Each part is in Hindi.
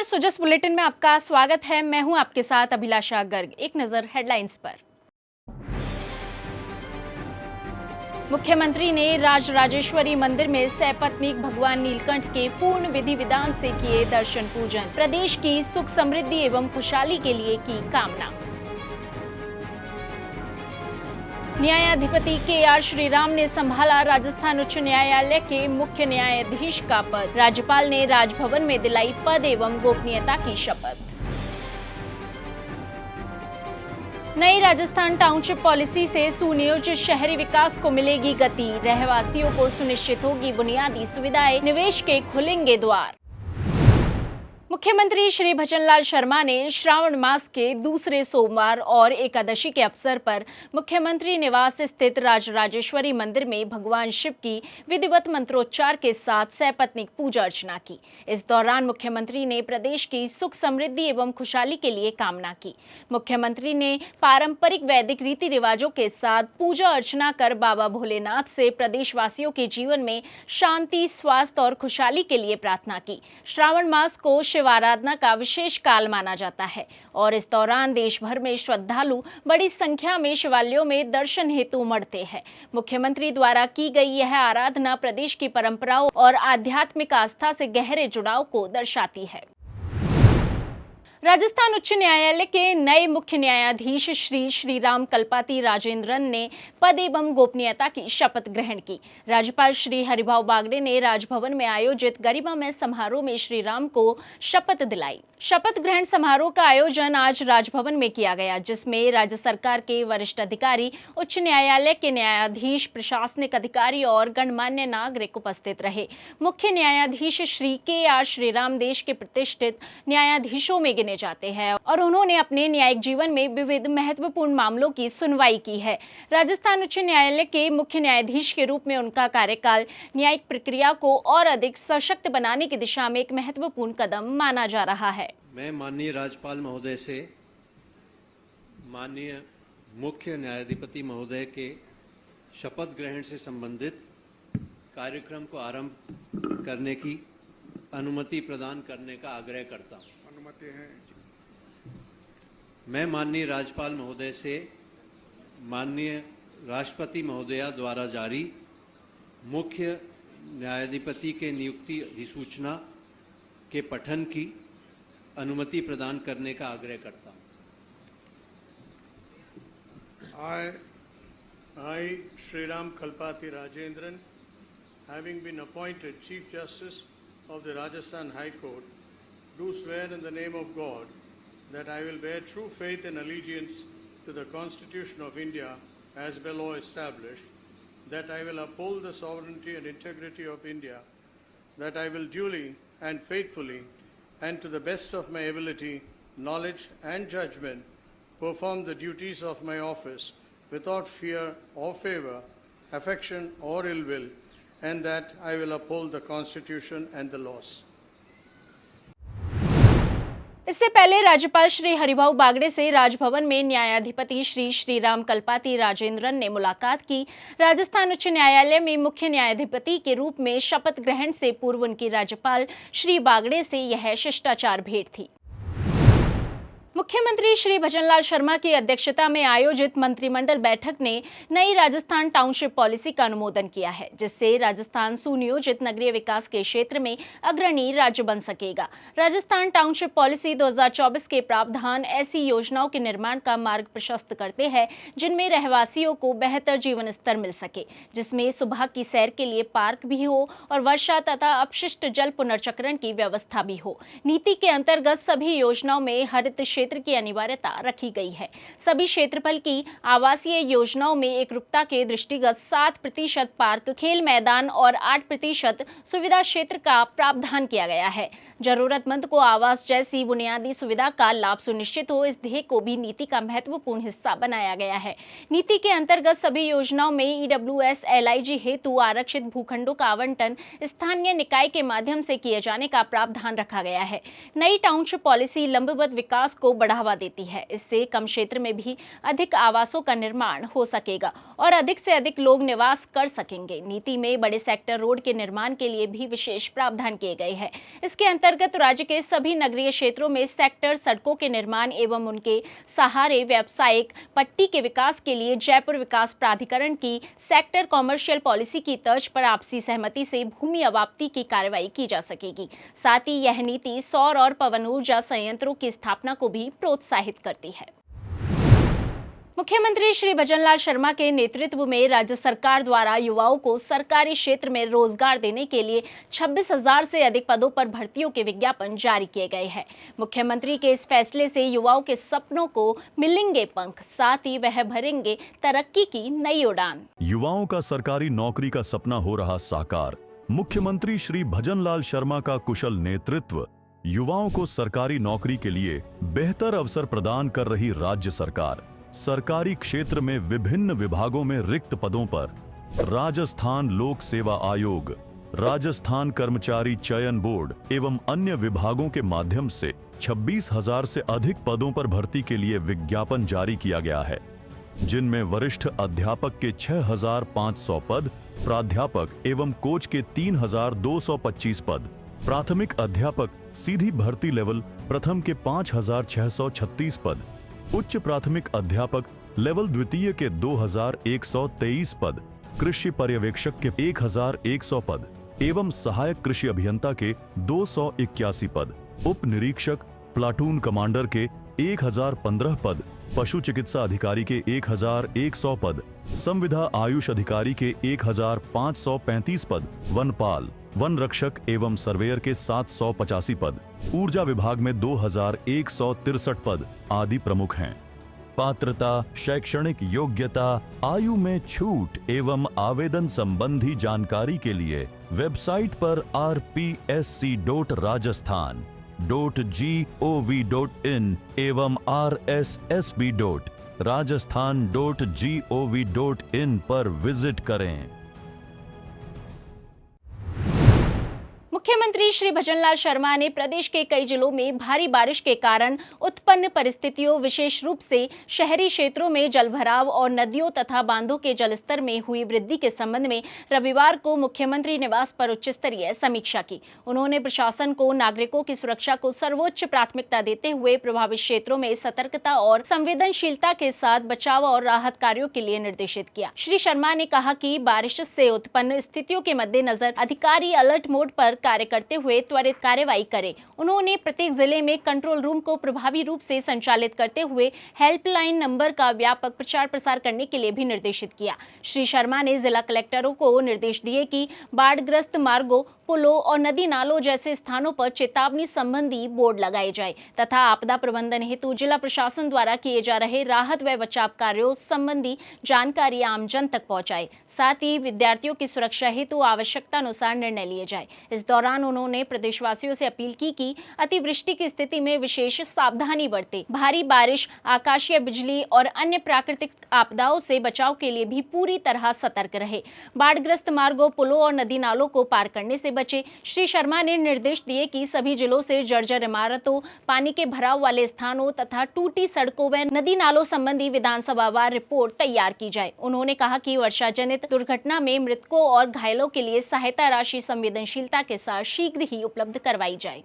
नमस्कार, सुजस बुलेटिन में आपका स्वागत है। मैं हूं आपके साथ अभिलाषा गर्ग। एक नजर हेडलाइंस पर। मुख्यमंत्री ने राजराजेश्वरी मंदिर में सपत्नीक भगवान नीलकंठ के पूर्ण विधि विधान से किए दर्शन पूजन। प्रदेश की सुख समृद्धि एवं खुशहाली के लिए की कामना। न्यायाधिपति के.आर. श्रीराम ने संभाला राजस्थान उच्च न्यायालय के मुख्य न्यायाधीश का पद। राज्यपाल ने राजभवन में दिलाई पद एवं गोपनीयता की शपथ। नई राजस्थान टाउनशिप पॉलिसी से सुनियोजित शहरी विकास को मिलेगी गति। रहवासियों को सुनिश्चित होगी बुनियादी सुविधाएं, निवेश के खुलेंगे द्वार। मुख्यमंत्री श्री भजनलाल शर्मा ने श्रावण मास के दूसरे सोमवार और एकादशी के अवसर पर मुख्यमंत्री निवास स्थित राजराजेश्वरी मंदिर में भगवान शिव की विधिवत मंत्रोच्चार के साथ सपत्नीक पूजा अर्चना की। इस दौरान मुख्यमंत्री ने प्रदेश की सुख समृद्धि एवं खुशहाली के लिए कामना की। मुख्यमंत्री ने पारंपरिक वैदिक रीति रिवाजों के साथ पूजा अर्चना कर बाबा भोलेनाथ से प्रदेशवासियों के जीवन में शांति, स्वास्थ्य और खुशहाली के लिए प्रार्थना की। श्रावण मास को शिव आराधना का विशेष काल माना जाता है और इस दौरान देश भर में श्रद्धालु बड़ी संख्या में शिवालयों में दर्शन हेतु उमड़ते हैं। मुख्यमंत्री द्वारा की गई यह आराधना प्रदेश की परंपराओं और आध्यात्मिक आस्था से गहरे जुड़ाव को दर्शाती है। राजस्थान उच्च न्यायालय के नए मुख्य न्यायाधीश श्री श्रीराम कल्पाती राजेंद्रन ने पद एवं गोपनीयता की शपथ ग्रहण की। राज्यपाल श्री हरिभाऊ बागड़े ने राजभवन में आयोजित गरिमामय समारोह में श्रीराम को शपथ दिलाई। शपथ ग्रहण समारोह का आयोजन आज राजभवन में किया गया, जिसमें राज्य सरकार के वरिष्ठ अधिकारी, उच्च न्यायालय के न्यायाधीश, प्रशासनिक अधिकारी और गणमान्य नागरिक उपस्थित रहे। मुख्य न्यायाधीश श्री के.आर. श्रीराम देश के प्रतिष्ठित न्यायाधीशों में गिने जाते हैं और उन्होंने अपने न्यायिक जीवन में विविध महत्वपूर्ण मामलों की सुनवाई की है। राजस्थान उच्च न्यायालय के मुख्य न्यायाधीश के रूप में उनका कार्यकाल न्यायिक प्रक्रिया को और अधिक सशक्त बनाने की दिशा में एक महत्वपूर्ण कदम माना जा रहा है। मैं माननीय राज्यपाल महोदय से माननीय मुख्य न्यायाधिपति महोदय के शपथ ग्रहण से संबंधित कार्यक्रम को आरंभ करने की अनुमति प्रदान करने का आग्रह करता हूं। अनुमति है। मैं माननीय राज्यपाल महोदय से माननीय राष्ट्रपति महोदया द्वारा जारी मुख्य न्यायाधिपति के नियुक्ति अधिसूचना के पठन की अनुमति प्रदान करने का आग्रह करता हूं। I, Sriram Kalpati Rajendran, having been appointed Chief Justice of the Rajasthan High Court, do swear in the name of God that I will bear true faith and allegiance to the Constitution of India as by law established, that I will uphold the sovereignty and integrity of India, that I will duly and faithfully and to the best of my ability, knowledge and judgment perform the duties of my office without fear or favor, affection or ill will, and that I will uphold the Constitution and the laws. इससे पहले राज्यपाल श्री हरिभाऊ बागड़े से राजभवन में न्यायाधिपति श्री श्रीराम कल्पाती राजेंद्रन ने मुलाकात की। राजस्थान उच्च न्यायालय में मुख्य न्यायाधिपति के रूप में शपथ ग्रहण से पूर्व उनकी राज्यपाल श्री बागड़े से यह शिष्टाचार भेंट थी। मुख्यमंत्री श्री भजनलाल शर्मा की अध्यक्षता में आयोजित मंत्रिमंडल बैठक ने नई राजस्थान टाउनशिप पॉलिसी का अनुमोदन किया है, जिससे राजस्थान सुनियोजित नगरीय विकास के क्षेत्र में अग्रणी राज्य बन सकेगा। राजस्थान टाउनशिप पॉलिसी 2024 के प्रावधान ऐसी योजनाओं के निर्माण का मार्ग प्रशस्त करते हैं जिनमें रहवासियों को बेहतर जीवन स्तर मिल सके, जिसमें सुबह की सैर के लिए पार्क भी हो और वर्षा तथा अपशिष्ट जल पुनर्चक्रण की व्यवस्था भी हो। नीति के अंतर्गत सभी योजनाओं में हरित क्षेत्र की अनिवार्यता रखी गई है। सभी क्षेत्रफल की आवासीय योजनाओं में एकरूपता के दृष्टिगत 7% पार्क, खेल मैदान और 8% सुविधा क्षेत्र का प्रावधान किया गया है। जरूरतमंद को आवास जैसी बुनियादी सुविधा का लाभ सुनिश्चित हो, इस ध्येय को भी नीति का महत्वपूर्ण हिस्सा बनाया गया है। नीति के अंतर्गत सभी योजनाओं में ईडब्ल्यूएस एलआईजी हेतु आरक्षित भूखंडों का आवंटन स्थानीय निकाय के माध्यम से किए जाने का प्रावधान रखा गया है। नई टाउनशिप पॉलिसी लंबवत विकास को को बढ़ावा देती है। इससे कम क्षेत्र में भी अधिक आवासों का निर्माण हो सकेगा और अधिक से अधिक लोग निवास कर सकेंगे। नीति में बड़े सेक्टर रोड के निर्माण के लिए भी विशेष प्रावधान किए गए हैं। इसके अंतर्गत राज्य के सभी नगरीय क्षेत्रों में सेक्टर सड़कों के निर्माण एवं उनके सहारे व्यावसायिक पट्टी के विकास के लिए जयपुर विकास प्राधिकरण की सेक्टर कॉमर्शियल पॉलिसी की तर्ज पर आपसी सहमति से भूमि अवाप्ति की कार्रवाई की जा सकेगी। साथ ही यह नीति सौर और पवन ऊर्जा संयंत्रों की स्थापना को भी प्रोत्साहित करती है। मुख्यमंत्री श्री भजनलाल शर्मा के नेतृत्व में राज्य सरकार द्वारा युवाओं को सरकारी क्षेत्र में रोजगार देने के लिए 26,000 से अधिक पदों पर भर्तियों के विज्ञापन जारी किए गए हैं। मुख्यमंत्री के इस फैसले से युवाओं के सपनों को मिलेंगे पंख, साथ ही वह भरेंगे तरक्की की नई उड़ान। युवाओं का सरकारी नौकरी का सपना हो रहा साकार। मुख्यमंत्री श्री भजनलाल शर्मा का कुशल नेतृत्व युवाओं को सरकारी नौकरी के लिए बेहतर अवसर प्रदान कर रही राज्य सरकार सरकारी क्षेत्र में विभिन्न विभागों में रिक्त पदों पर राजस्थान लोक सेवा आयोग, राजस्थान कर्मचारी चयन बोर्ड एवं अन्य विभागों के माध्यम से 26,000 से अधिक पदों पर भर्ती के लिए विज्ञापन जारी किया गया है, जिनमें वरिष्ठ अध्यापक के 6,500 पद, प्राध्यापक एवं कोच के 3,225 पद, प्राथमिक अध्यापक सीधी भर्ती लेवल प्रथम के 5,636 पद, उच्च प्राथमिक अध्यापक लेवल द्वितीय के 2,123 पद, कृषि पर्यवेक्षक के 1,100 पद एवं सहायक कृषि अभियंता के 281 पद, उप निरीक्षक प्लाटून कमांडर के 1,015 पद, पशु चिकित्सा अधिकारी के 1,100 पद, संविदा आयुष अधिकारी के 1,535 पद, वनपाल, वन रक्षक एवं सर्वेयर के 785 पद, ऊर्जा विभाग में 2,163 पद आदि प्रमुख हैं। पात्रता, शैक्षणिक योग्यता, आयु में छूट एवं आवेदन संबंधी जानकारी के लिए वेबसाइट पर rpsc.rajasthan.gov.in एवं rssb.rajasthan.gov.in पर विजिट करें। मुख्यमंत्री श्री भजनलाल शर्मा ने प्रदेश के कई जिलों में भारी बारिश के कारण उत्पन्न परिस्थितियों, विशेष रूप से शहरी क्षेत्रों में जलभराव और नदियों तथा बांधों के जलस्तर में हुई वृद्धि के संबंध में रविवार को मुख्यमंत्री निवास पर उच्च स्तरीय समीक्षा की। उन्होंने प्रशासन को नागरिकों की सुरक्षा को सर्वोच्च प्राथमिकता देते हुए प्रभावित क्षेत्रों में सतर्कता और संवेदनशीलता के साथ बचाव और राहत कार्यों के लिए निर्देशित किया। श्री शर्मा ने कहा कि बारिश से उत्पन्न स्थितियों के मद्देनजर अधिकारी अलर्ट मोड पर कार्य करते हुए त्वरित कार्रवाई करें। उन्होंने प्रत्येक जिले में कंट्रोल रूम को प्रभावी रूप से संचालित करते हुए हेल्पलाइन नंबर का व्यापक प्रचार प्रसार करने के लिए भी निर्देशित किया। श्री शर्मा ने जिला कलेक्टरों को निर्देश दिए कि बाढ़ग्रस्त मार्गों, पुलों और नदी नालों जैसे स्थानों पर चेतावनी संबंधी बोर्ड लगाए जाए तथा आपदा प्रबंधन हेतु जिला प्रशासन द्वारा किए जा रहे राहत व बचाव कार्यों संबंधी जानकारी आम जन तक पहुंचाए। साथ ही विद्यार्थियों की सुरक्षा हेतु आवश्यकता अनुसार निर्णय लिए जाए। इस दौरान उन्होंने प्रदेशवासियों से अपील की कि अतिवृष्टि की स्थिति में विशेष सावधानी बरतें। भारी बारिश, आकाशीय बिजली और अन्य प्राकृतिक आपदाओं से बचाव के लिए भी पूरी तरह सतर्क रहे। बाढ़ग्रस्त मार्गों, पुलों और नदी नालों को पार करने से बचे। श्री शर्मा ने निर्देश दिए कि सभी जिलों से जर्जर इमारतों, पानी के भराव वाले स्थानों तथा टूटी सड़कों व नदी नालों संबंधी विधानसभावार रिपोर्ट तैयार की जाए। उन्होंने कहा कि वर्षा जनित दुर्घटना में मृतकों और घायलों के लिए सहायता राशि संवेदनशीलता के साथ शीघ्र ही उपलब्ध करवाई जाए।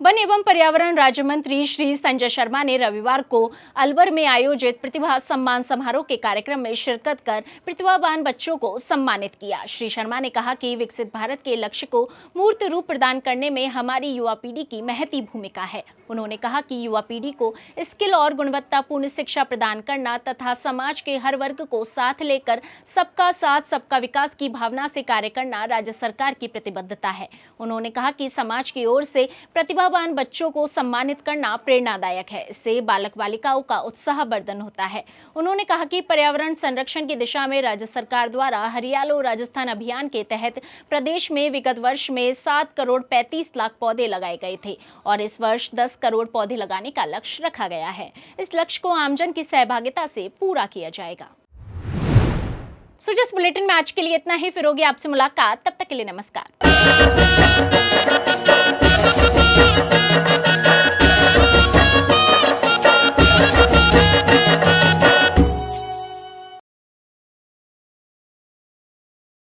वन एवं पर्यावरण राज्य मंत्री श्री संजय शर्मा ने रविवार को अलवर में आयोजित प्रतिभा सम्मान समारोह के कार्यक्रम में शिरकत कर प्रतिभावान बच्चों को सम्मानित किया। श्री शर्मा ने कहा कि विकसित भारत के लक्ष्य को मूर्त रूप प्रदान करने में हमारी युवा पीढ़ी की महती भूमिका है। उन्होंने कहा कि युवा पीढ़ी को स्किल और गुणवत्तापूर्ण शिक्षा प्रदान करना तथा समाज के हर वर्ग को साथ लेकर सबका साथ सबका विकास की भावना से कार्य करना राज्य सरकार की प्रतिबद्धता है। उन्होंने कहा कि समाज की ओर से प्रतिभावान बच्चों को सम्मानित करना प्रेरणादायक है। इससे बालक बालिकाओं का उत्साह वर्धन होता है। उन्होंने कहा कि पर्यावरण संरक्षण की दिशा में राज्य सरकार द्वारा हरियालो राजस्थान अभियान के तहत प्रदेश में विगत वर्ष में 7 करोड़ 35 लाख पौधे लगाए गए थे और इस वर्ष 10 करोड़ पौधे लगाने का लक्ष्य रखा गया है। इस लक्ष्य को आमजन की सहभागिता से पूरा किया जाएगा। सुजस बुलेटिन में आज के लिए इतना ही। फिर होगी आपसे मुलाकात, तब तक के लिए नमस्कार।